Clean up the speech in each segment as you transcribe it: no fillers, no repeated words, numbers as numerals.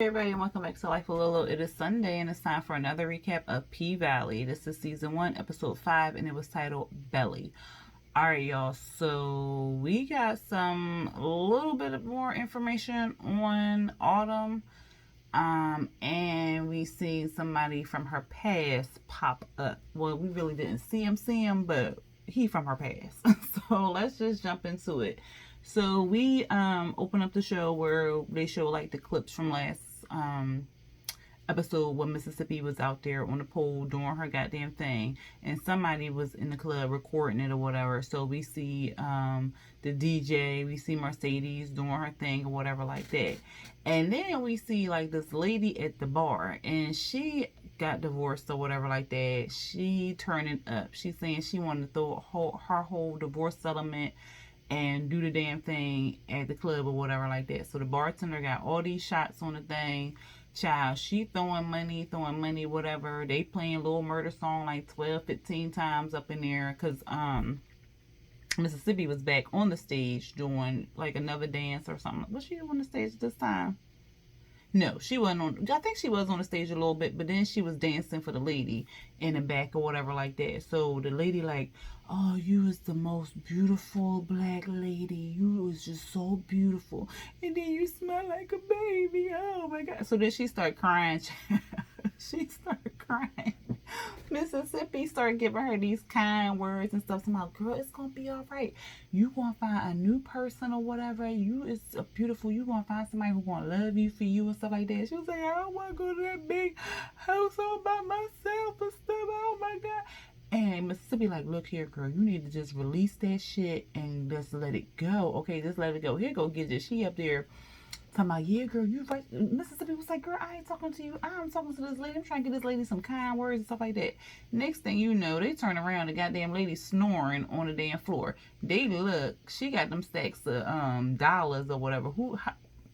Hey everybody, and welcome back to Life with Lolo. It is Sunday and it's time for another recap of P Valley. This is season 1, episode 5, and it was titled Belly. Alright, y'all, so we got a little bit of more information on Autumn. And we seen somebody from her past pop up. Well, we really didn't see him, but he from her past. So let's just jump into it. So we open up the show where they show like the clips from last episode when Mississippi was out there on the pole doing her goddamn thing, and somebody was in the club recording it or whatever. So we see the DJ, we see Mercedes doing her thing or whatever like that, and then we see like this lady at the bar, and she got divorced or whatever like that. She turning up. She's saying she wanted to throw her whole divorce settlement and do the damn thing at the club or whatever like that. So the bartender got all these shots on the thing. Child, she throwing money, whatever. They playing Little Murder song like 12, 15 times up in there. Because Mississippi was back on the stage doing like another dance or something. Was she on the stage this time? No, she wasn't on. I think she was on the stage a little bit, but then she was dancing for the lady in the back or whatever like that. So the lady like, oh, you is the most beautiful black lady. You was just so beautiful, and then you smell like a baby. Oh my God! So then she started crying. She started crying. Mississippi started giving her these kind words and stuff. Somehow, girl, it's gonna be all right. You gonna find a new person or whatever. You is beautiful. You gonna find somebody who gonna love you for you and stuff like that. She was like, I don't want to go to that big house all by myself and stuff. Oh my God. And Mississippi like, look here, girl, you need to just release that shit and just let it go. Okay, just let it go. Here go Gidget. She up there talking about, yeah, girl, you right. Mississippi was like, girl, I ain't talking to you. I'm talking to this lady. I'm trying to get this lady some kind words and stuff like that. Next thing you know, they turn around, the goddamn lady snoring on the damn floor. They look, she got them stacks of dollars or whatever.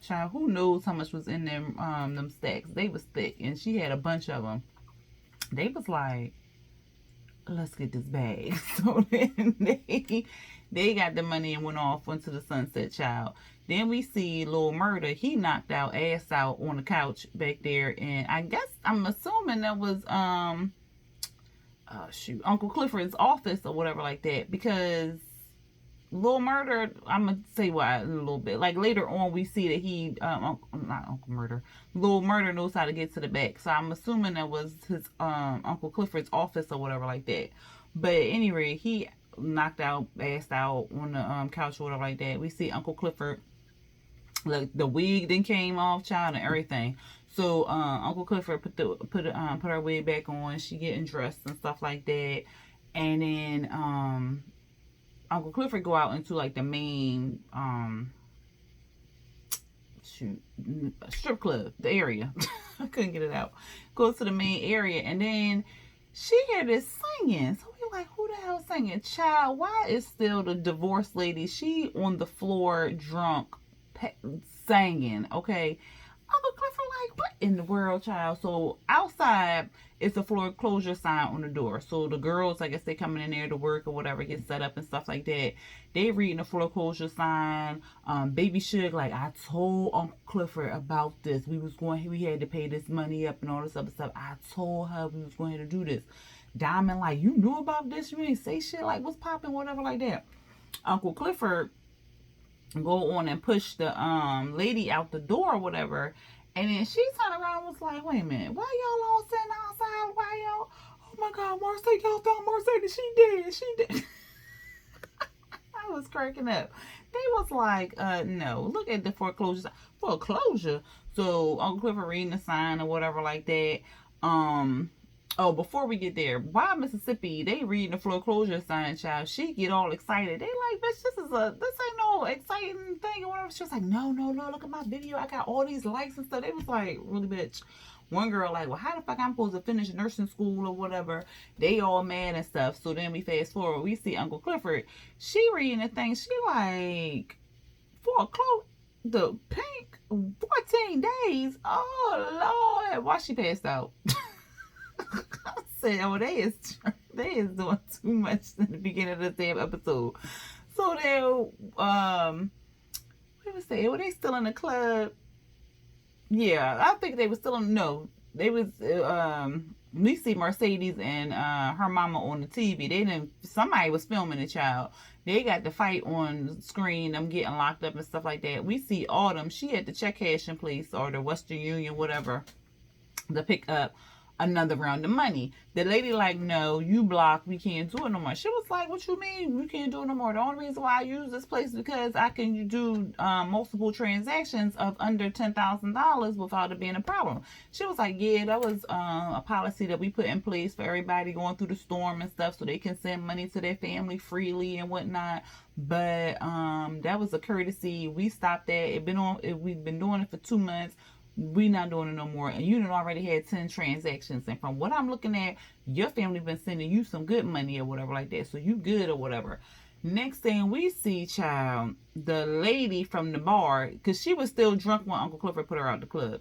Child, who knows how much was in them stacks? They was thick, and she had a bunch of them. They was like, let's get this bag. So then they got the money and went off into the sunset, child. Then we see Lil Murder. He knocked out, ass out on the couch back there, and I guess I'm assuming that was Uncle Clifford's office or whatever like that, because Lil Murder, I'm gonna say why in a little bit. Like later on, we see that he, not Uncle Murder, Lil Murder knows how to get to the back. So I'm assuming that was his Uncle Clifford's office or whatever like that. But anyway, he knocked out, passed out on the couch or whatever like that. We see Uncle Clifford, like the wig then came off, child, and everything. So Uncle Clifford put her wig back on. She getting dressed and stuff like that, and then Uncle Clifford go out into like the main strip club, the area. I couldn't get it out. Goes to the main area, and then she hear this singing. So we like, who the hell is singing? Child, why is still the divorced lady? She on the floor drunk, singing. Okay. Uncle Clifford like, what in the world, child? So outside, it's a foreclosure sign on the door. So the girls, I guess they coming in there to work or whatever, get set up and stuff like that. They reading the foreclosure sign. Baby Suge like, I told Uncle Clifford about this. We had to pay this money up and all this other stuff. I told her we was going to do this. Diamond like, you knew about this? You didn't say shit, like what's popping, whatever like that. Uncle Clifford go on and push the lady out the door or whatever, and then she turned around and was like, wait a minute, why y'all all sitting outside? Why y'all, oh my God, Mercedes, y'all found Mercedes, she did. I was cracking up. They was like, no, look at the foreclosure. So Uncle Clifford reading the sign or whatever like that. Oh, before we get there, why Mississippi, they reading the foreclosure sign, child. She get all excited. They like, bitch, this ain't no exciting thing or whatever. She was like, no, look at my video. I got all these likes and stuff. They was like, really, bitch. One girl like, well, how the fuck I'm supposed to finish nursing school or whatever? They all mad and stuff. So then we fast forward. We see Uncle Clifford. She reading the thing. She like, foreclosure, the pink, 14 days. Oh, Lord. Why she passed out? I said, oh, they is doing too much in the beginning of the damn episode. So they, what was they? Were they still in the club? Yeah, I think they was still on. No, they was. We see Mercedes and her mama on the TV. They didn't. Somebody was filming the child. They got the fight on screen. Them getting locked up and stuff like that. We see Autumn. She at the check cashing place or the Western Union, whatever, to pick up another round of money. The lady like, no, you blocked. We can't do it no more. She was like, what you mean we can't do it no more? The only reason why I use this place is because I can do multiple transactions of under $10,000 without it being a problem. She was like, yeah, that was a policy that we put in place for everybody going through the storm and stuff, so they can send money to their family freely and whatnot. But that was a courtesy. We stopped that. We've been doing it for 2 months. We not doing it no more. And you done already had 10 transactions. And from what I'm looking at, your family been sending you some good money or whatever like that. So you good or whatever. Next thing we see, child, the lady from the bar, because she was still drunk when Uncle Clifford put her out the club.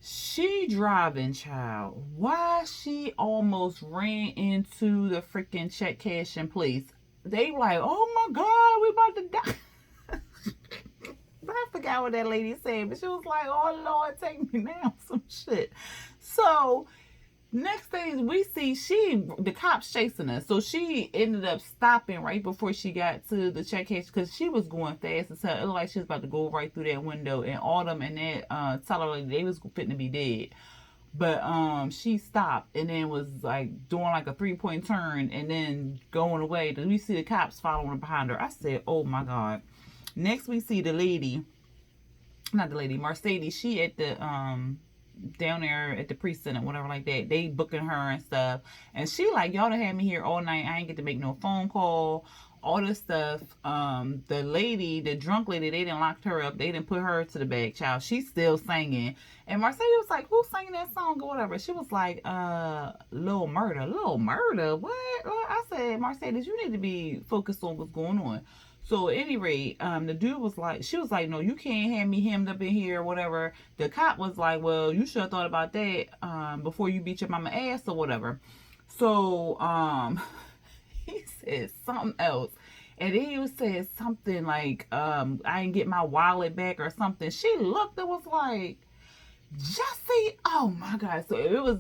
She driving, child. Why she almost ran into the freaking check cashing place. They like, oh my God, we about to die. I forgot what that lady said, but she was like, oh Lord, take me now, some shit. So next thing we see, the cops chasing us. So she ended up stopping right before she got to the check cash because she was going fast as hell. It looked like she was about to go right through that window. And Autumn and that teller, they was fitting to be dead. But she stopped and then was like doing like a 3-point turn and then going away. Then we see the cops following behind her. I said, oh my God. Next we see Mercedes. She at the down there at the precinct or whatever like that. They booking her and stuff. And she like, y'all done had me here all night. I ain't get to make no phone call. All this stuff. The drunk lady, they didn't lock her up. They didn't put her to the back, child. She's still singing. And Mercedes was like, who's singing that song or whatever? She was like, Lil Murder. Lil Murder? What? I said, Mercedes, you need to be focused on what's going on. So at any rate, the dude was like, she was like, no, you can't have me hemmed up in here or whatever. The cop was like, well, you should have thought about that before you beat your mama ass or whatever. So he said something else. And then he said something like, I didn't get my wallet back or something. She looked and was like, Jesse, oh my God. So it was,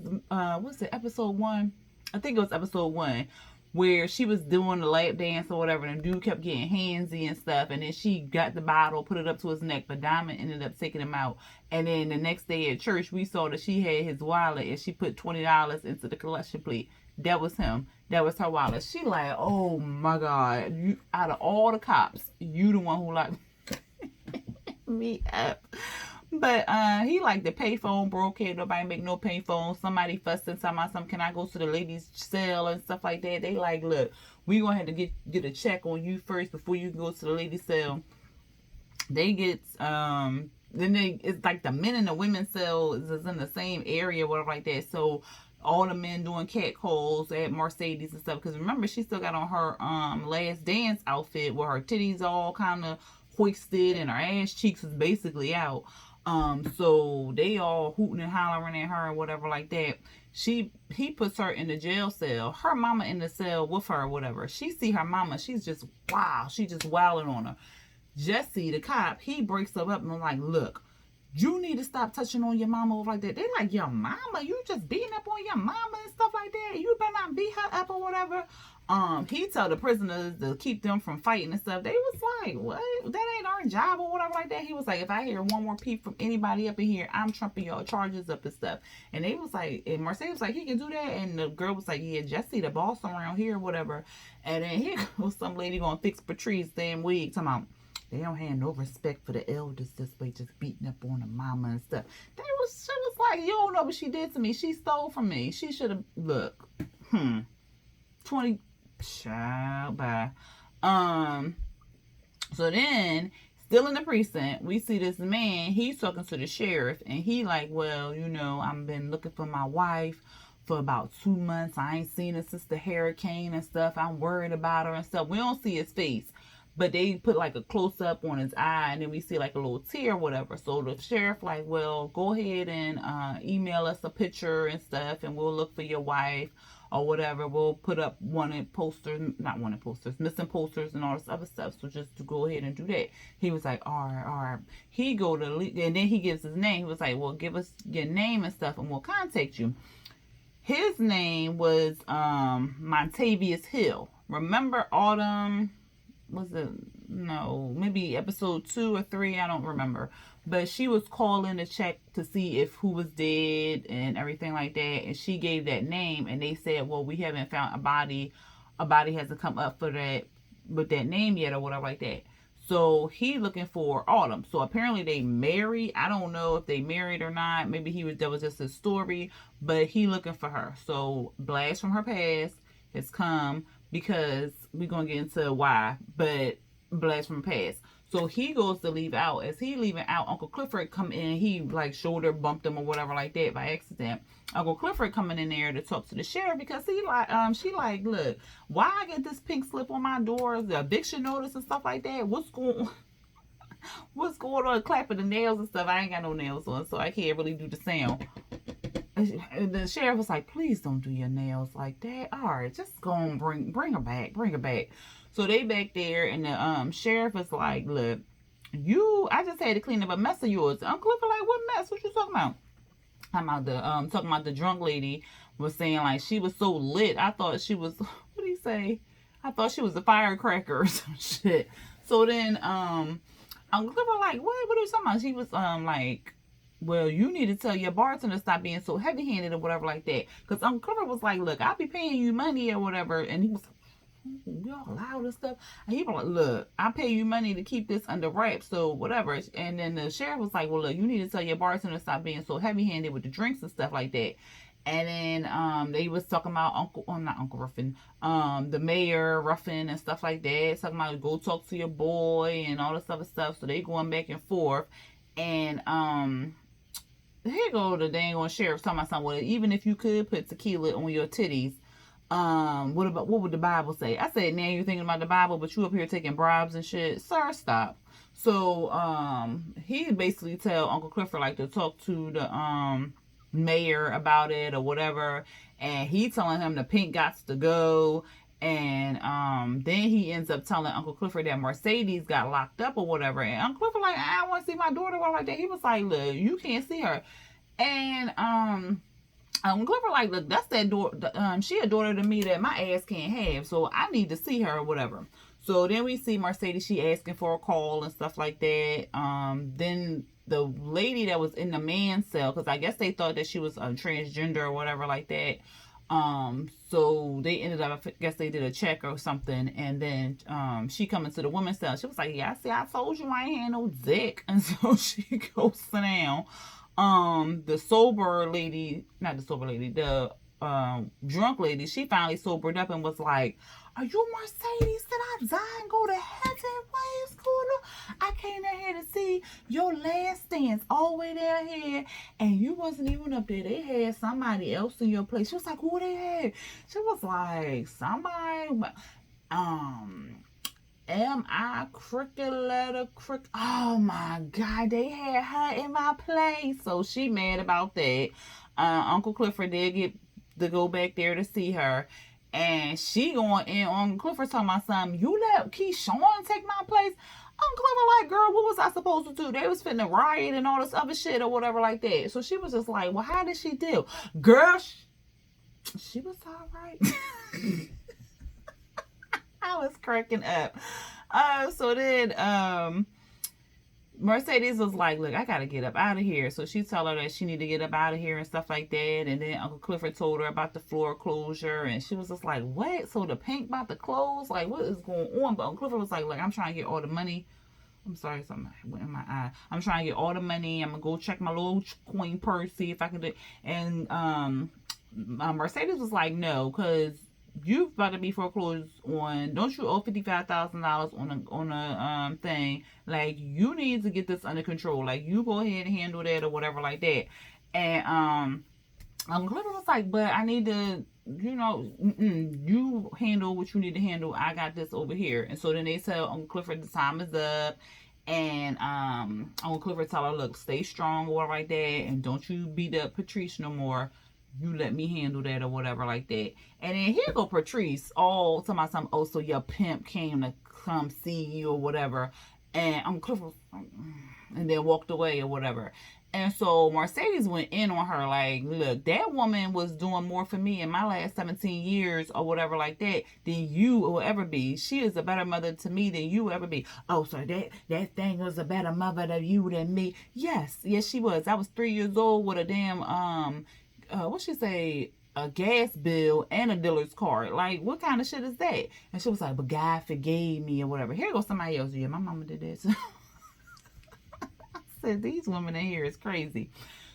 what's it, episode 1? I think it was episode 1. Where she was doing the lap dance or whatever, and the dude kept getting handsy and stuff, and then she got the bottle, put it up to his neck, but Diamond ended up taking him out. And then the next day at church, we saw that she had his wallet, and she put $20 into the collection plate. That was him. That was her wallet. She like, oh my God, you, out of all the cops, you the one who like me up. But he like the payphone broke. Can't nobody make no payphone. Somebody fussing, talking about something. Can I go to the ladies' cell and stuff like that? They like, look, we gonna have to get a check on you first before you can go to the ladies' cell. They get it's like the men and the women's cell is in the same area, whatever like that. So all the men doing cat calls at Mercedes and stuff. Because remember, she still got on her last dance outfit with her titties all kind of hoisted and her ass cheeks was basically out. So they all hooting and hollering at her and whatever like that. He puts her in the jail cell. Her mama in the cell with her or whatever. She see her mama. She's just wow. She just wilding on her. Jesse, the cop, he breaks her up and like, look, you need to stop touching on your mama over like that. They like, your mama? You just beating up on your mama and stuff like that? You better not beat her up or whatever. He told the prisoners to keep them from fighting and stuff. They was like, what? That ain't our job or whatever like that. He was like, if I hear one more peep from anybody up in here, I'm trumping your charges up and stuff. And they was like, and Mercedes was like, he can do that. And the girl was like, yeah, Jesse, the boss around here or whatever. And then here goes some lady gonna fix Patrice's damn wig. Talking about, they don't have no respect for the elders this way, just beating up on the mama and stuff. She was like, you don't know what she did to me. She stole from me. She should have, look, 20, child, bye. So then, still in the precinct, we see this man, he's talking to the sheriff, and he like, well, you know, I've been looking for my wife for about 2 months. I ain't seen her since the hurricane and stuff. I'm worried about her and stuff. We don't see his face. but they put like a close up on his eye, and then we see like a little tear or whatever. So the sheriff like, well, go ahead and email us a picture and stuff, and we'll look for your wife or whatever. We'll put up missing posters and all this other stuff. So just to go ahead and do that. He was like, all right. He go to, and then he gives his name. He was like, well, give us your name and stuff, and we'll contact you. His name was Montavious Hill. Remember Autumn? Was it? No, maybe episode 2 or 3. I don't remember. But she was calling to check to see if who was dead and everything like that. And she gave that name, and they said, well, we haven't found a body. A body hasn't come up for that with that name yet or whatever like that. So he looking for Autumn. So apparently they married. I don't know if they married or not. Maybe that was just a story. But he looking for her. So blast from her past has come, because we're going to get into why. But blast from her past. So he goes to leave out. As he leaving out, Uncle Clifford come in. He like shoulder bumped him or whatever like that by accident. Uncle Clifford coming in there to talk to the sheriff, because she like, look, why I get this pink slip on my door, the eviction notice and stuff like that? What's going on? Clapping the nails and stuff. I ain't got no nails on, so I can't really do the sound. And the sheriff was like, please don't do your nails like that. All right, just go and bring her back. So they back there, and the sheriff is like, look, I just had to clean up a mess of yours. Uncle Clifford like, what mess? What you talking about? Talking about the drunk lady was saying like she was so lit. I thought she was, what did he say? I thought she was a firecracker or some shit. So then Uncle Clifford like, what are you talking about? She was like, well, you need to tell your bartender to stop being so heavy-handed or whatever like that. Because Uncle Clifford was like, look, I'll be paying you money or whatever. And he was like, y'all loud and stuff. And he was like, look, I pay you money to keep this under wraps, so whatever. And then the sheriff was like, well, look, you need to tell your bartender to stop being so heavy-handed with the drinks and stuff like that. And then they was talking about not Uncle Ruffin, the mayor Ruffin and stuff like that. Talking about go talk to your boy and all this other stuff. So they going back and forth. And here go the dang on sheriff talking about something. Well, even if you could put tequila on your titties, what would the Bible say? I said, now you're thinking about the Bible, but you up here taking bribes and shit. Sir, stop. So he basically tell Uncle Clifford like to talk to the mayor about it or whatever, and he telling him the pink gots to go. And then he ends up telling Uncle Clifford that Mercedes got locked up or whatever. And Uncle Clifford like, I want to see my daughter or like that. He was like, look, you can't see her. And Uncle Clifford like, look, that's that daughter. She a daughter to me that my ass can't have. So I need to see her or whatever. So then we see Mercedes. She asking for a call and stuff like that. Then the lady that was in the man cell, because I guess they thought that she was transgender or whatever like that. So they ended up, I guess they did a check or something, and then she come into the women's cell. She was like, yeah, I told you I ain't had no dick. And so she goes down. The drunk lady, she finally sobered up and was like, are you Mercedes? Did I die and go to heaven? What is going on? I came down here to see your last dance all the way down here, and you wasn't even up there. They had somebody else in your place. She was like, who they had? She was like, somebody, M.I. crooked letter, crooked. Oh my God, they had her in my place. So she mad about that. Uncle Clifford did get to go back there to see her. And she going in on Clifford talking about something. You let Keyshawn take my place? Uncle Clifford like, girl, what was I supposed to do? They was finna riot and all this other shit or whatever like that. So she was just like, well, how did she do? Girl, she was all right. I was cracking up. So then Mercedes was like, look, I gotta get up out of here. So she told her that she need to get up out of here and stuff like that. And then Uncle Clifford told her about the floor closure, and she was just like, what? So the paint about to close? Like, what is going on? But Uncle Clifford was like, look, I'm trying to get all the money. I'm sorry, something went in my eye. I'm trying to get all the money. I'm gonna go check my little coin purse, see if I can do it. And Mercedes was like, no, because you about to be foreclosed on. Don't you owe $55,000 on a thing? Like, you need to get this under control. Like, you go ahead and handle that or whatever like that. And Clifford was like, but I need to, you handle what you need to handle. I got this over here. And so then they tell Uncle Clifford the time is up. And Uncle Clifford tell her, look, stay strong or whatever like that. And don't you beat up Patrice no more. You let me handle that or whatever like that. And then here go Patrice, all talking about something, oh, so your pimp came to come see you or whatever. And Uncle Clifford was like, and then walked away or whatever. And so Mercedes went in on her like, look, that woman was doing more for me in my last 17 years or whatever like that than you will ever be. She is a better mother to me than you will ever be. Oh, so that thing was a better mother to you than me. Yes, she was. I was 3 years old with a damn, what she say? A gas bill and a dealer's card. Like, what kind of shit is that? And she was like, but God forgave me or whatever. Here goes somebody else. Yeah, my mama did that. Said these women in here is crazy.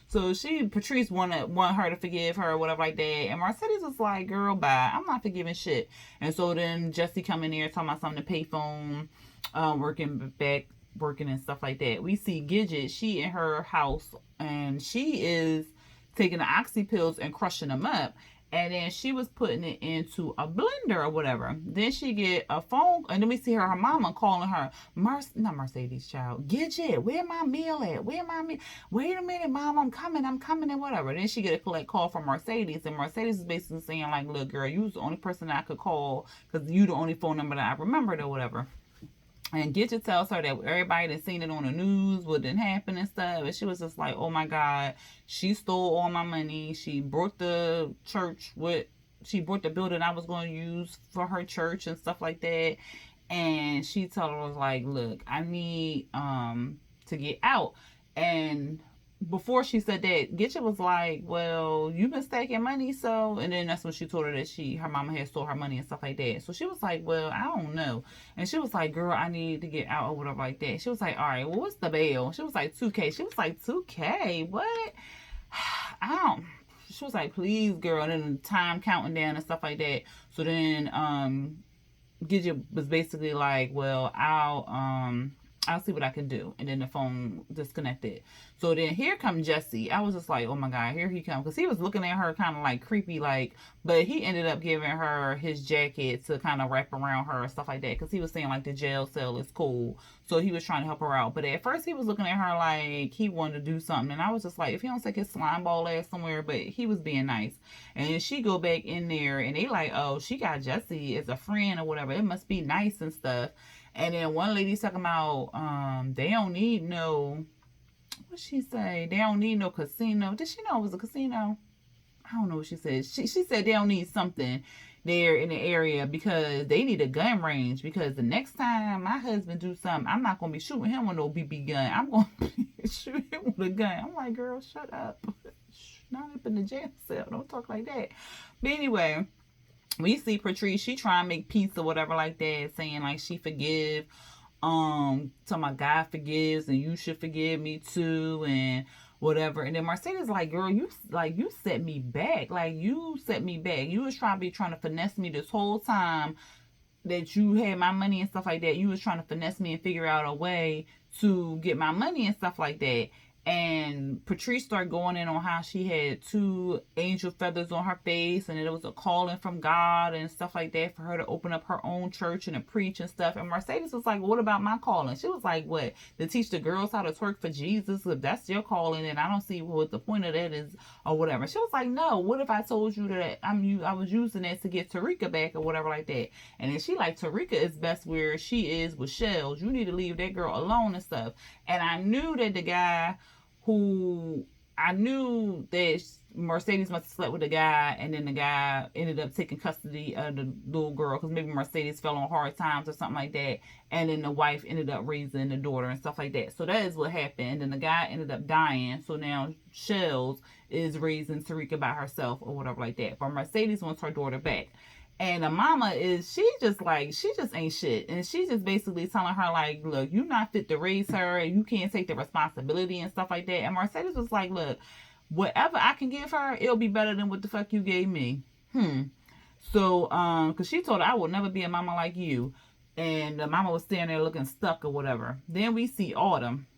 So Patrice want her to forgive her or whatever like that. And Mercedes was like, girl, bye. I'm not forgiving shit. And so then Jesse come in there talking about something to pay phone, working and stuff like that. We see Gidget, she in her house, and she is taking the oxy pills and crushing them up. And then she was putting it into a blender or whatever. Then she get a phone, and then we see her mama calling her, not Mercedes, child, Gidget, where my meal at? Where my meal? Wait a minute, mom, I'm coming, and whatever. Then she get a collect call from Mercedes, and Mercedes is basically saying like, look, girl, you was the only person that I could call because you the only phone number that I remembered or whatever. And Gidget tells her that everybody that seen it on the news, what didn't happen and stuff. And she was just like, oh my God, she stole all my money. She brought the building I was going to use for her church and stuff like that. And she told her, was like, look, I need to get out. And before she said that, Gidget was like, well, you've been stacking money, so, and then that's when she told her that her mama had stole her money and stuff like that. So she was like, well, I don't know. And she was like, girl, I need to get out or whatever like that. She was like, all right, well, what's the bail? She was like, $2K. She was like, $2K? What? She was like, please, girl. And then the time counting down and stuff like that. So then, Gidget was basically like, well, I'll see what I can do. And then the phone disconnected. So then here comes Jesse. I was just like, oh my God, here he comes. Because he was looking at her kind of like creepy, like, but he ended up giving her his jacket to kind of wrap around her and stuff like that. Because he was saying like the jail cell is cool. So he was trying to help her out. But at first he was looking at her like he wanted to do something. And I was just like, if he don't take his slime ball ass somewhere, but he was being nice. And then she go back in there and they like, oh, she got Jesse as a friend or whatever. It must be nice and stuff. And then one lady's talking about they don't need no, what she say? They don't need no casino. Did she know it was a casino? I don't know what she said. She said they don't need something there in the area because they need a gun range. Because the next time my husband do something, I'm not going to be shooting him with no BB gun. I'm going to shoot him with a gun. I'm like, girl, shut up. Not up in the jail cell. Don't talk like that. But anyway, we see Patrice, she try and make peace or whatever like that, saying like she forgive, talking about God forgives and you should forgive me too and whatever. And then Mercedes like, girl, you set me back. Like you set me back. You was trying to finesse me this whole time that you had my money and stuff like that. You was trying to finesse me and figure out a way to get my money and stuff like that. And Patrice started going in on how she had 2 angel feathers on her face and it was a calling from God and stuff like that for her to open up her own church and to preach and stuff. And Mercedes was like, what about my calling? She was like, what? To teach the girls how to twerk for Jesus? If that's your calling, then I don't see what the point of that is or whatever. She was like, no, what if I told you that I was using that to get Tarika back or whatever like that? And then she like, Tarika is best where she is with shells. You need to leave that girl alone and stuff. And I knew that the guy I knew that Mercedes must have slept with the guy, and then the guy ended up taking custody of the little girl because maybe Mercedes fell on hard times or something like that, and then the wife ended up raising the daughter and stuff like that. So that is what happened. And then the guy ended up dying. So now Shells is raising Tarika by herself or whatever like that. But Mercedes wants her daughter back. And the mama she just ain't shit. And she's just basically telling her like, look, you're not fit to raise her and you can't take the responsibility and stuff like that. And Mercedes was like, look, whatever I can give her, it'll be better than what the fuck you gave me. So, cause she told her I will never be a mama like you. And the mama was standing there looking stuck or whatever. Then we see Autumn.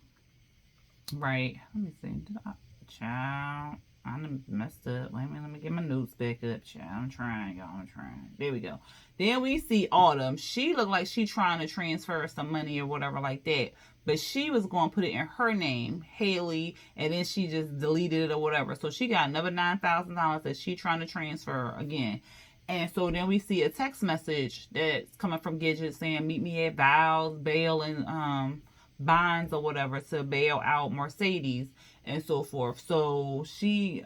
Right. Let me see. Child. I done messed up. Wait a minute, let me get my notes back up, child. I'm trying, y'all. I'm trying. There we go. Then we see Autumn. She looked like she trying to transfer some money or whatever like that. But she was going to put it in her name, Haley, and then she just deleted it or whatever. So she got another $9,000 that she trying to transfer again. And so then we see a text message that's coming from Gidget saying, meet me at Val's, bail, and bonds or whatever to bail out Mercedes and so forth. So she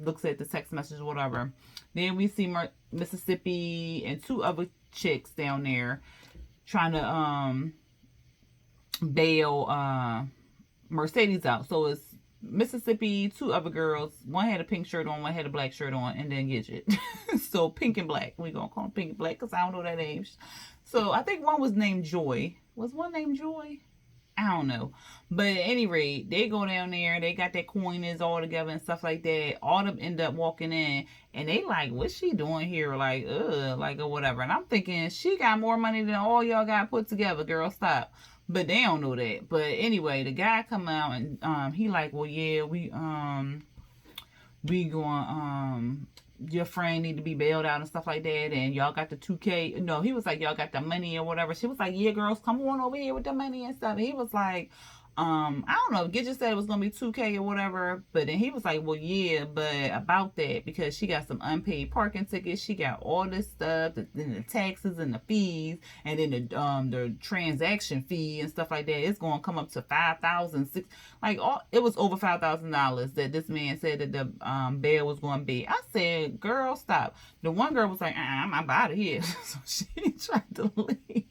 looks at the text message or whatever. Then we see Mississippi and two other chicks down there trying to bail Mercedes out. So it's Mississippi, two other girls. One had a pink shirt on, one had a black shirt on, and then Gidget. So pink and black. We gonna call them pink and black because I don't know that name. So I think one was named Joy. Was one named Joy? I don't know. But at any rate, they go down there. They got their coiners all together and stuff like that. Autumn end up walking in. And they like, what's she doing here? Like, or whatever. And I'm thinking, she got more money than all y'all got put together. Girl, stop. But they don't know that. But anyway, the guy come out and he like, well, yeah, we going your friend need to be bailed out and stuff like that, and y'all got the 2K. No, he was like, y'all got the money or whatever. She was like, yeah, girls, come on over here with the money and stuff. And he was like, I don't know, Gidget said it was gonna be 2K or whatever, but then he was like, well, yeah, but about that, because she got some unpaid parking tickets, she got all this stuff, then the taxes and the fees, and then the transaction fee and stuff like that, it's gonna come up to $5,000, it was over $5,000 that this man said that the bail was gonna be. I said, girl, stop. The one girl was like, I'm out of here. So she tried to leave.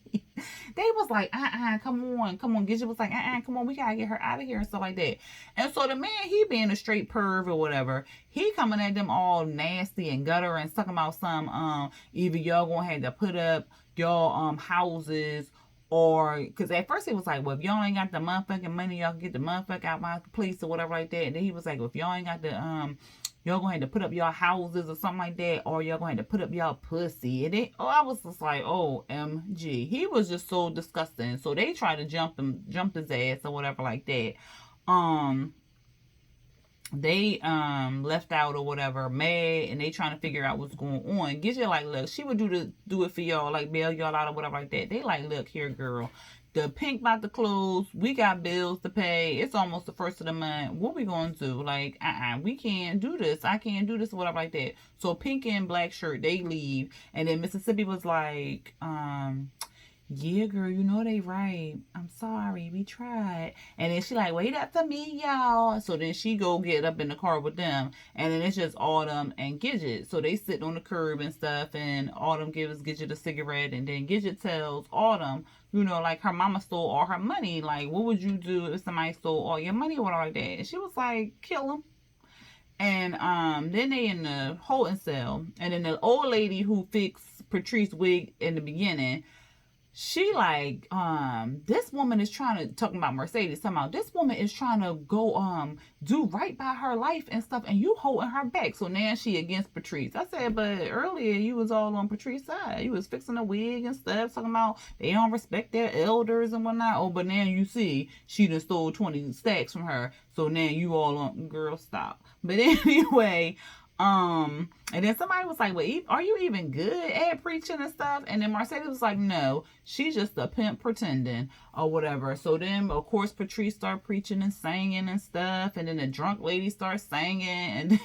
They was like, come on. Gidget was like, come on, we gotta get her out of here and stuff like that. And so the man, he being a straight perv or whatever, he coming at them all nasty and gutter and talking about some, either y'all gonna have to put up y'all houses, or, because at first he was like, well, if y'all ain't got the motherfucking money, y'all can get the motherfucker out my place or whatever like that. And then he was like, well, if y'all ain't got the y'all going to put up y'all houses or something like that, or y'all going to put up y'all pussy. And I was just like, OMG. He was just so disgusting. So they tried to jump his ass or whatever like that. They left out or whatever, mad, and they trying to figure out what's going on. Gidget like, look, she would do it for y'all, like bail y'all out or whatever like that. They like, look here, girl. The pink about to close. We got bills to pay. It's almost the first of the month. What we gonna do? Like, we can't do this. I can't do this, whatever like that. So pink and black shirt, they leave. And then Mississippi was like, yeah, girl, you know they right. I'm sorry, we tried. And then she like, wait up for me, y'all. So then she go get up in the car with them. And then it's just Autumn and Gidget. So they sit on the curb and stuff. And Autumn gives Gidget a cigarette. And then Gidget tells Autumn, you know, like her mama stole all her money. Like, what would you do if somebody stole all your money or whatever like that? And she was like, kill him. And then they in the holding cell. And then the old lady who fixed Patrice's wig in the beginning, she like, this woman is trying to, talking about Mercedes, talking about this woman is trying to go do right by her life and stuff, and you holding her back. So now she against Patrice. I said, but earlier you was all on Patrice's side. You was fixing a wig and stuff, talking about they don't respect their elders and whatnot. Oh, but now you see she done stole 20 stacks from her. So now you all on, girl, stop. But anyway, and then somebody was like, well, are you even good at preaching and stuff? And then Mercedes was like, no, she's just a pimp pretending or whatever. So then, of course, Patrice started preaching and singing and stuff. And then the drunk lady starts singing. And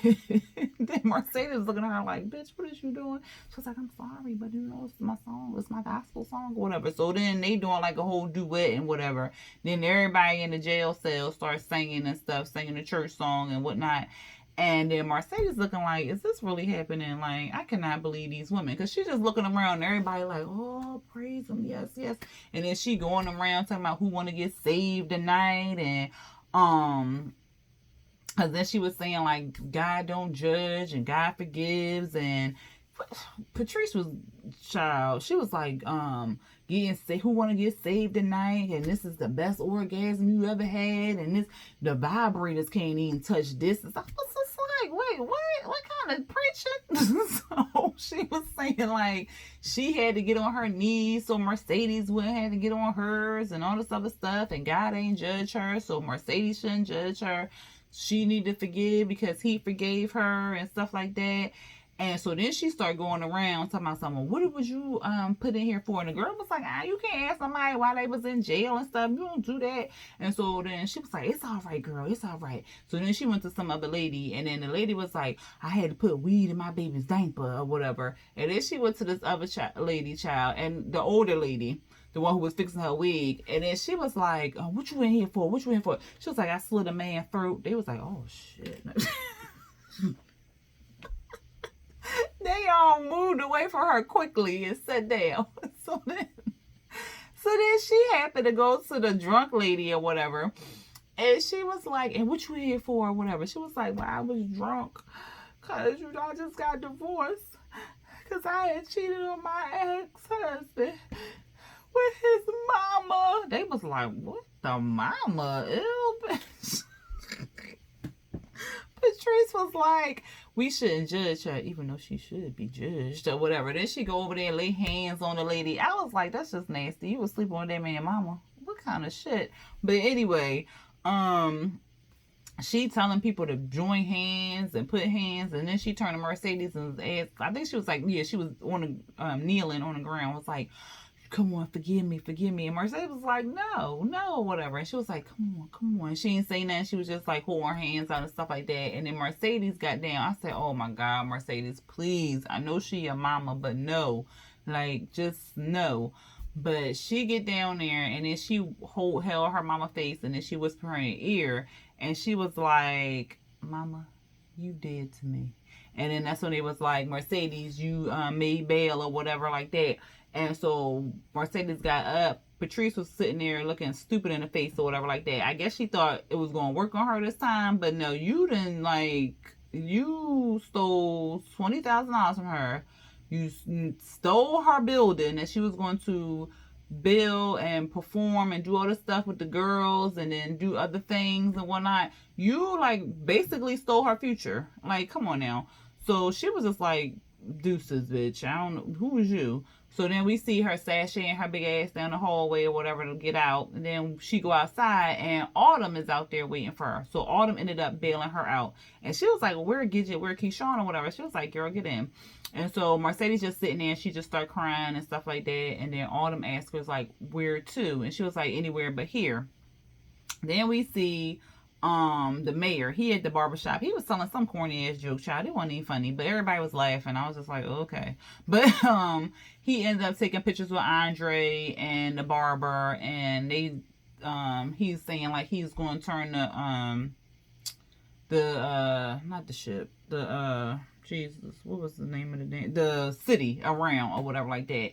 then Mercedes was looking at her like, bitch, what is you doing? She was like, I'm sorry, but you know, it's my song. It's my gospel song or whatever. So then they doing like a whole duet and whatever. Then everybody in the jail cell starts singing and stuff, singing the church song and whatnot. And then Mercedes looking like, is this really happening? Like, I cannot believe these women. Because she's just looking around and everybody like, oh, praise him. Yes, yes. And then she going around talking about who want to get saved tonight. And, because then she was saying, like, God don't judge and God forgives. And Patrice was, child, she was like, who want to get saved tonight, and this is the best orgasm you ever had, and the vibrators can't even touch this. I was just like, wait, what kind of preaching? So she was saying like she had to get on her knees so Mercedes wouldn't have to get on hers and all this other stuff, and God ain't judge her, so Mercedes shouldn't judge her. she needed to forgive because he forgave her and stuff like that. And so then she started going around talking about someone, what was you put in here for? And the girl was like, you can't ask somebody why they was in jail and stuff. You don't do that. And so then she was like, it's all right, girl. It's all right. So then she went to some other lady. And then the lady was like, I had to put weed in my baby's diaper or whatever. And then she went to this other lady child. And the older lady, the one who was fixing her wig. And then she was like, what you in here for? What you in for? She was like, I slit a man's throat. They was like, oh, shit. They all moved away from her quickly and sat down. So then she happened to go to the drunk lady or whatever. And she was like, and what you here for or whatever? She was like, well, I was drunk because, I just got divorced because I had cheated on my ex-husband with his mama. They was like, what the mama? Ew, bitch. Patrice was like, we shouldn't judge her, even though she should be judged or whatever. Then she go over there and lay hands on the lady. I was like, that's just nasty. You was sleeping on that man's mama. What kind of shit? But anyway, she telling people to join hands and put hands, and then she turned to Mercedes and asked, I think she was like, yeah, she was on the kneeling on the ground, was like, come on, forgive me. And Mercedes was like, no, whatever. And she was like, come on. She didn't say nothing. She was just like holding her hands out and stuff like that. And then Mercedes got down. I said, oh my God, Mercedes, please. I know she your mama, but no. Like, just no. But she get down there, and then she held her mama face, and then she whispered her in her ear, and she was like, mama, you dead to me. And then that's when it was like, Mercedes, you made bail or whatever like that. And so Mercedes got up. Patrice was sitting there looking stupid in the face or whatever like that. I guess she thought it was going to work on her this time. But no, you didn't, like, you stole $20,000 from her. You stole her building that she was going to build and perform and do all this stuff with the girls and then do other things and whatnot. You, like, basically stole her future. Like, come on now. So she was just like, deuces, bitch. I don't know. Who is you? So then we see her sashaying her big ass down the hallway or whatever to get out. And then she go outside, and Autumn is out there waiting for her. So Autumn ended up bailing her out. And she was like, well, where Gidget? Where Keyshawn or whatever? She was like, girl, get in. And so Mercedes just sitting there, and she just started crying and stuff like that. And then Autumn asked her, like, where to? And she was like, anywhere but here. Then we see the mayor. He at the barbershop. He was telling some corny ass joke, child. It wasn't even funny, but everybody was laughing. I was just like, okay. But he ended up taking pictures with Andre and the barber, and they he's saying like he's going to turn the not the ship, the Jesus, what was the name of the name? The city around or whatever like that.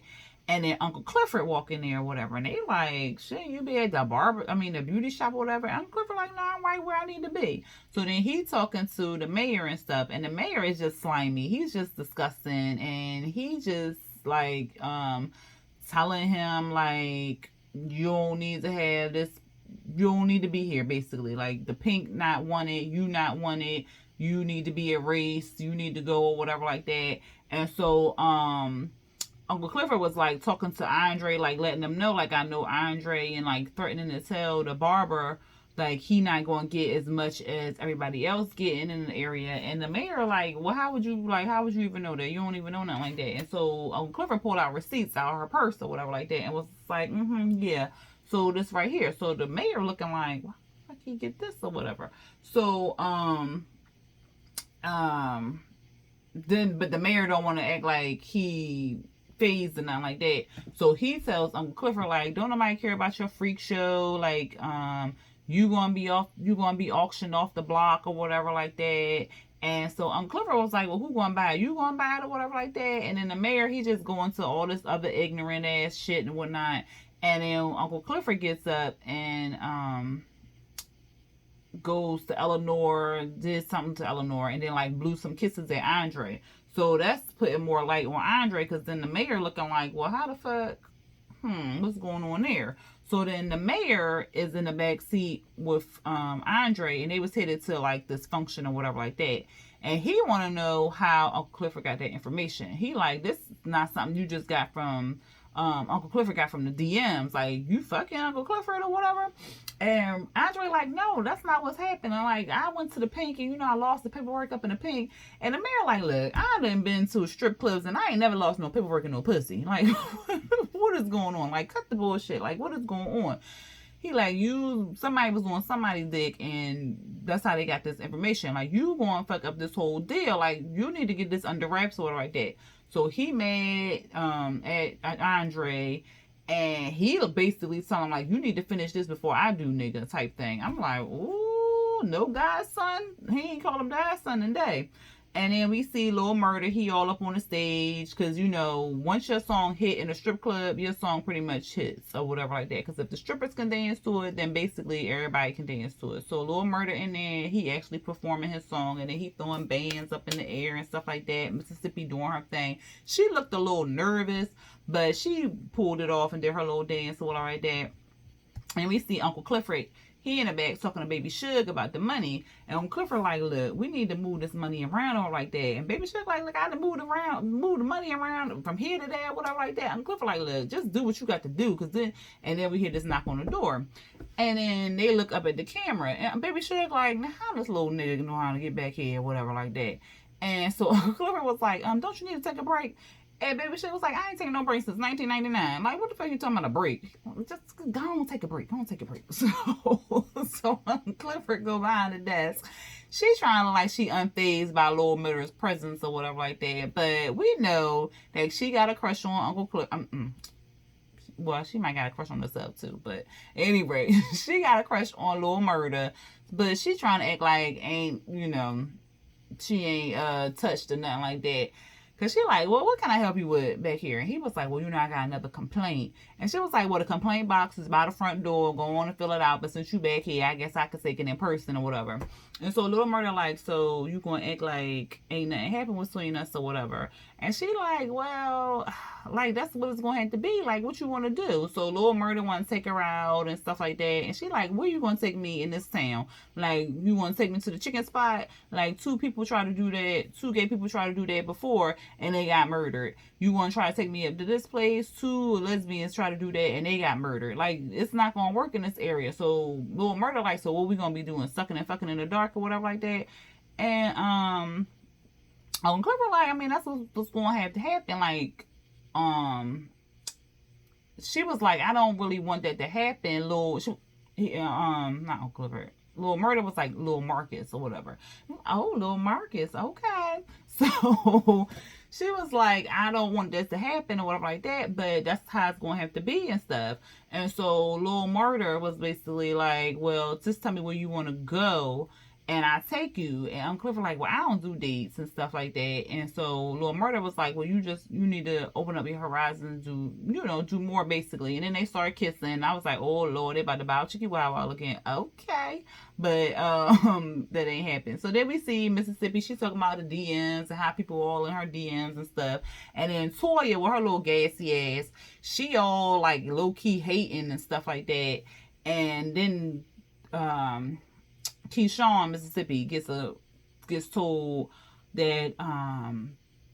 And then Uncle Clifford walk in there or whatever. And they like, shit, you be at the beauty shop or whatever. And Uncle Clifford like, no, I'm right where I need to be. So then he talking to the mayor and stuff. And the mayor is just slimy. He's just disgusting. And he just like telling him like, you don't need to have this. You don't need to be here, basically. Like, the pink not wanted, you not wanted. You need to be erased. You need to go or whatever like that. And so, Uncle Clifford was like talking to Andre, like letting them know, like, I know Andre, and like threatening to tell the barber like he not going to get as much as everybody else getting in the area. And the mayor like, well, how would you even know that? You don't even know nothing like that. And so Uncle Clifford pulled out receipts out of her purse or whatever like that, and was like, yeah, so this right here. So the mayor looking like, why the fuck he get this or whatever. So then but the mayor don't want to act like he phased and nothing like that. So he tells Uncle Clifford like, don't nobody care about your freak show, like you gonna be auctioned off the block or whatever like that. And so Uncle Clifford was like, well, who gonna buy it? You gonna buy it or whatever like that. And then the mayor, he just going to all this other ignorant ass shit and whatnot. And then Uncle Clifford gets up and goes to Eleanor, did something to Eleanor, and then like blew some kisses at Andre. So that's putting more light on Andre, because then the mayor looking like, well, how the fuck, what's going on there? So then the mayor is in the back seat with Andre, and they was headed to like this function or whatever like that. And he want to know how Uncle Clifford got that information. He like, this is not something you just got from Uncle Clifford got from the DMs, like, you fucking Uncle Clifford or whatever. And Andre like, no, that's not what's happening. Like, I went to the Pink and, I lost the paperwork up in the Pink. And the mayor like, look, I done been to strip clubs and I ain't never lost no paperwork and no pussy. Like, what is going on? Like, cut the bullshit. Like, what is going on? He like, somebody was on somebody's dick and that's how they got this information. Like, you gonna fuck up this whole deal. Like, you need to get this under wraps or like that. So he mad at Andre, and he basically tell him like, you need to finish this before I do, nigga, type thing. I'm like, ooh, no godson. He ain't call him godson today. And then we see Lil Murda, he all up on the stage, because, once your song hit in a strip club, your song pretty much hits, or whatever like that. Because if the strippers can dance to it, then basically everybody can dance to it. So Lil Murda in there, he actually performing his song, and then he throwing bands up in the air and stuff like that. Mississippi doing her thing. She looked a little nervous, but she pulled it off and did her little dance or whatever like that. And we see Uncle Clifford, he in the back talking to Baby Suge about the money. And Uncle Clifford like, look, we need to move this money around or like that. And Baby Suge like, look, I done move the money around from here to there, whatever like that. Uncle Clifford like, look, just do what you got to do. And then we hear this knock on the door. And then they look up at the camera. And Baby Suge like, now how this little nigga know how to get back here or whatever like that. And so Uncle Clifford was like, don't you need to take a break? And Baby Suge was like, I ain't taking no break since 1999. Like, what the fuck you talking about a break? Just go on, take a break. Go on, take a break. So Clifford go behind the desk. She's trying to like she unfazed by Lil Murda's presence or whatever like that. But we know that she got a crush on Uncle Clifford. Well, she might got a crush on herself too. But anyway, she got a crush on Lil Murda. But she trying to act like she ain't touched or nothing like that. Because she like, well, what can I help you with back here? And he was like, well, I got another complaint. And she was like, well, the complaint box is by the front door. Go on and fill it out. But since you back here, I guess I could take it in person or whatever. And so Lil Murda like, so you going to act like ain't nothing happened between us or whatever. And she like, well, like, that's what it's going to have to be. Like, what you want to do? So Lil Murda want to take her out and stuff like that. And she like, where you going to take me in this town? Like, you want to take me to the chicken spot? Like, 2 people try to do that. 2 gay people try to do that before and they got murdered. You want to try to take me up to this place? 2 lesbians try to do that and they got murdered. Like, it's not going to work in this area. So Lil Murda like, so what we going to be doing? Sucking and fucking in the dark or whatever like that? And Uncle Clifford like, I mean, that's what's going to have to happen. Like, she was like, I don't really want that to happen. Not Uncle Clifford. Lil Murda was like Lil Marcus or whatever. Oh, Lil Marcus, okay. So she was like, I don't want this to happen or whatever like that, but that's how it's going to have to be and stuff. And so Lil Murda was basically like, well, just tell me where you want to go and I take you. And Uncle Clifford like, well, I don't do dates and stuff like that. And so Lil Murda was like, well, you need to open up your horizons, do more basically. And then they started kissing. I was like, oh Lord, they about to bow chicky wow looking. Okay. But that ain't happened. So then we see Mississippi, she's talking about the DMs and how people all in her DMs and stuff. And then Toya with her little gassy ass, she all like low key hating and stuff like that. And then Keyshawn, Mississippi, gets told that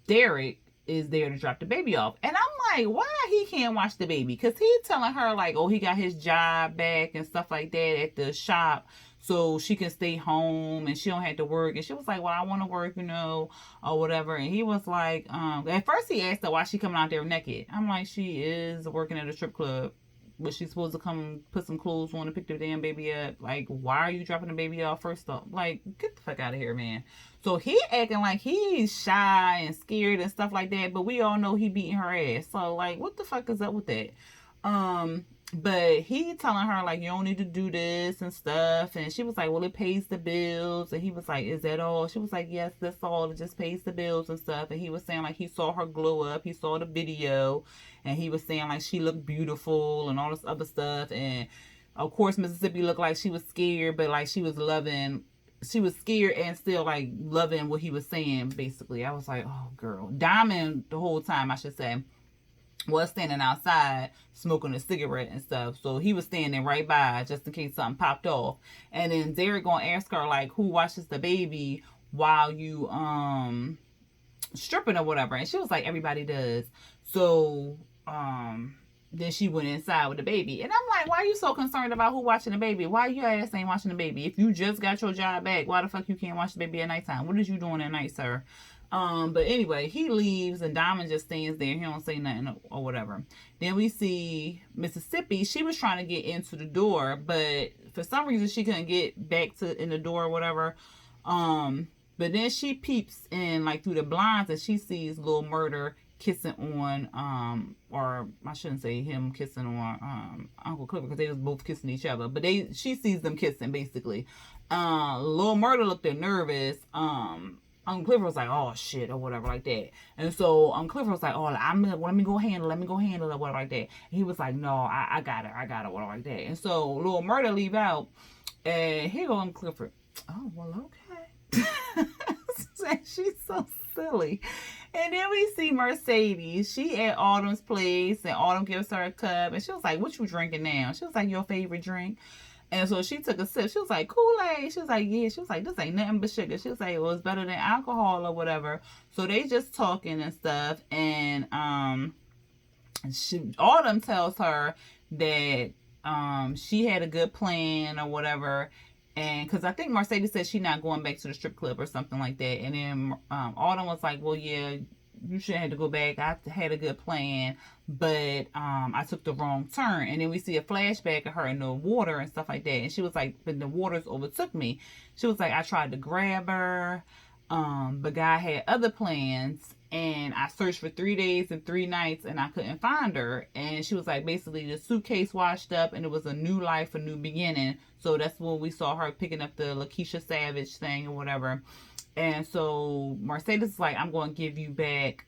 Derek is there to drop the baby off. And I'm like, why he can't watch the baby? Because he's telling her like, oh, he got his job back and stuff like that at the shop, so she can stay home and she don't have to work. And she was like, well, I want to work, or whatever. And he was like, at first he asked her why she coming out there naked. I'm like, she is working at a strip club, but she's supposed to come put some clothes on and pick the damn baby up. Like, why are you dropping the baby off first off? Like, get the fuck out of here, man. So he acting like he's shy and scared and stuff like that, but we all know he beating her ass. So, like, what the fuck is up with that? But he telling her, like, you don't need to do this and stuff. And she was like, well, it pays the bills. And he was like, is that all? She was like, yes, that's all. It just pays the bills and stuff. And he was saying, like, he saw her glow up. He saw the video. And he was saying, like, she looked beautiful and all this other stuff. And, of course, Mississippi looked like she was scared, but, like, she was scared and still, like, loving what he was saying, basically. I was like, oh, girl. Diamond, the whole time, I should say, was standing outside smoking a cigarette and stuff. So he was standing right by just in case something popped off. And then Derek gonna ask her, like, who watches the baby while you stripping or whatever. And she was like, everybody does. So then she went inside with the baby. And I'm like, why are you so concerned about who watching the baby? Why your ass ain't watching the baby? If you just got your job back, why the fuck you can't watch the baby at nighttime? What is you doing at night, sir? But anyway, he leaves and Diamond just stands there. He don't say nothing or whatever. Then we see Mississippi. She was trying to get into the door, but for some reason she couldn't get back to in the door or whatever. But then she peeps in like through the blinds and she sees Lil Murder kissing on or I shouldn't say him kissing on Uncle Clifford, because they was both kissing each other, but she sees them kissing basically. Lil Murder looked nervous. Uncle Clifford was like, oh shit, or whatever like that. And so Uncle Clifford was like, oh, let me go handle it, or whatever like that. And he was like, no, I got it, whatever like that. And so Lil Murder leave out, and here go Uncle Clifford. Oh, well, okay. She's so silly. And then we see Mercedes. She at Autumn's place, and Autumn gives her a cup, and she was like, what you drinking now? She was like, your favorite drink? And so she took a sip. She was like, Kool-Aid. She was like, yeah. She was like, this ain't nothing but sugar. She was like, well, it's better than alcohol or whatever. So they just talking and stuff. And Autumn tells her that she had a good plan or whatever. And because I think Mercedes said she's not going back to the strip club or something like that. And then Autumn was like, well, yeah, you shouldn't have to go back. I had a good plan, but I took the wrong turn. And then we see a flashback of her in the water and stuff like that. And she was like, but the waters overtook me. She was like, I tried to grab her, but God had other plans. And I searched for 3 days and 3 nights and I couldn't find her. And she was like, basically the suitcase washed up and it was a new life, a new beginning. So that's when we saw her picking up the Lakeisha Savage thing or whatever. And so Mercedes is like, I'm going to give you back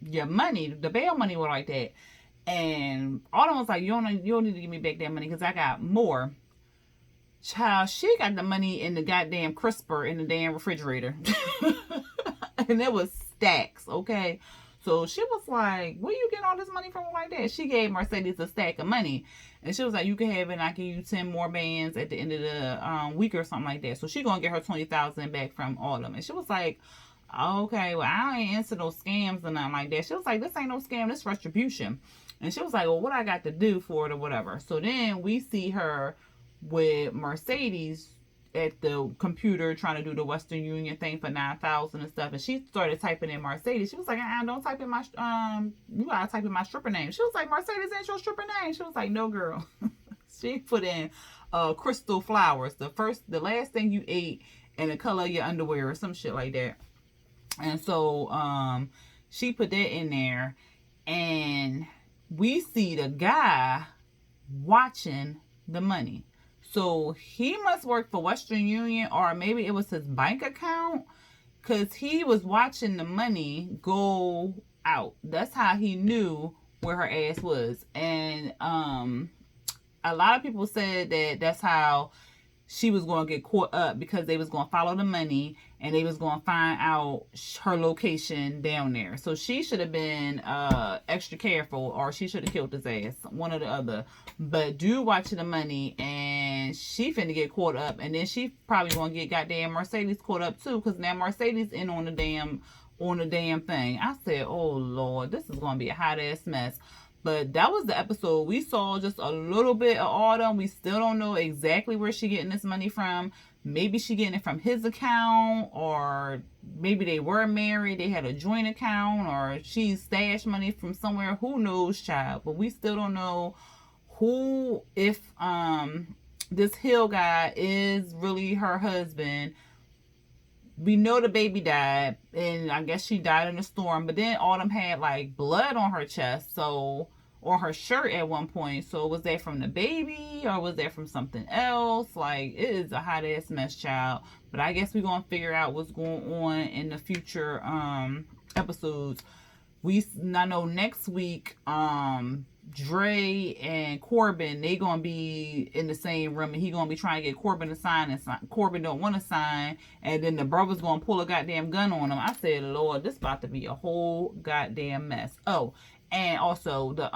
your money, the bail money or like that. And Autumn was like, you don't need to give me back that money because I got more. Child, she got the money in the goddamn crisper in the damn refrigerator. And it was stacks, okay? So she was like, where you getting all this money from like that? She gave Mercedes a stack of money. And she was like, you can have it and I give you 10 more bands at the end of the week or something like that. So she gonna get her $20,000 back from Autumn. And she was like, okay, well, I ain't into no scams or nothing like that. She was like, this ain't no scam, this retribution. And she was like, well, what I got to do for it or whatever. So then we see her with Mercedes at the computer trying to do the Western Union thing for $9,000 and stuff, and she started typing in Mercedes. She was like, don't type in my you gotta type in my stripper name. She was like, Mercedes ain't your stripper name. She was like, no, girl. She put in Crystal Flowers, the last thing you ate and the color of your underwear or some shit like that. And so she put that in there, and we see the guy watching the money. So he must work for Western Union, or maybe it was his bank account, because he was watching the money go out. That's how he knew where her ass was. And a lot of people said that that's how she was going to get caught up, because they was going to follow the money and they was going to find out her location down there. So she should have been extra careful, or she should have killed his ass, one or the other. But dude watching the money, and she finna get caught up, and then she probably going to get goddamn Mercedes caught up too, because now Mercedes in on the damn thing. I said, oh Lord, this is going to be a hot ass mess. But that was the episode. We saw just a little bit of Autumn. We still don't know exactly where she getting this money from. Maybe she getting it from his account, or maybe they were married, they had a joint account, or she stashed money from somewhere. Who knows, child? But we still don't know who, if this Hill guy is really her husband. We know the baby died, and I guess she died in a storm. But then Autumn had like blood on her chest, so, or her shirt at one point. So was that from the baby, or was that from something else? Like, it is a hot ass mess, child. But I guess we're gonna figure out what's going on in the future episodes. I know next week Dre and Corbin, they gonna be in the same room, and he gonna be trying to get Corbin to sign, and Corbin don't want to sign, and then the brother's gonna pull a goddamn gun on him. I said, Lord, this about to be a whole goddamn mess. Oh, and also the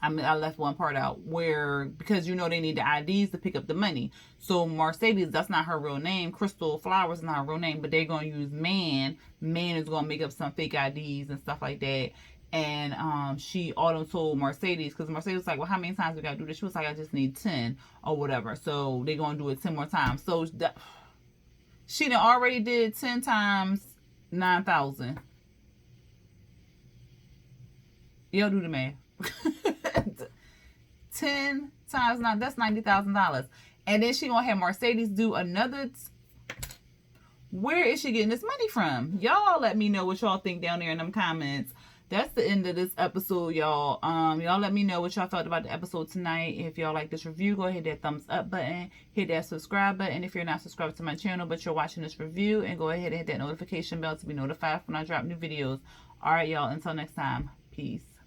I left one part out where, because you know they need the IDs to pick up the money. So Mercedes, that's not her real name. Crystal Flowers is not her real name, but they're gonna use Man. Man is gonna make up some fake IDs and stuff like that. And she auto told Mercedes, because Mercedes was like, well, how many times we gotta do this? She was like, I just need 10 or whatever. So they gonna do it 10 more times. So she done already did 10 times 9,000. Y'all do the math. 10 times 9, that's $90,000. And then she gonna have Mercedes do another. Where is she getting this money from? Y'all let me know what y'all think down there in them comments. That's the end of this episode, y'all. Y'all let me know what y'all thought about the episode tonight. If y'all like this review, go ahead, hit that thumbs up button, hit that subscribe button if you're not subscribed to my channel but you're watching this review, and go ahead and hit that notification bell to be notified when I drop new videos. All right, y'all, until next time, peace.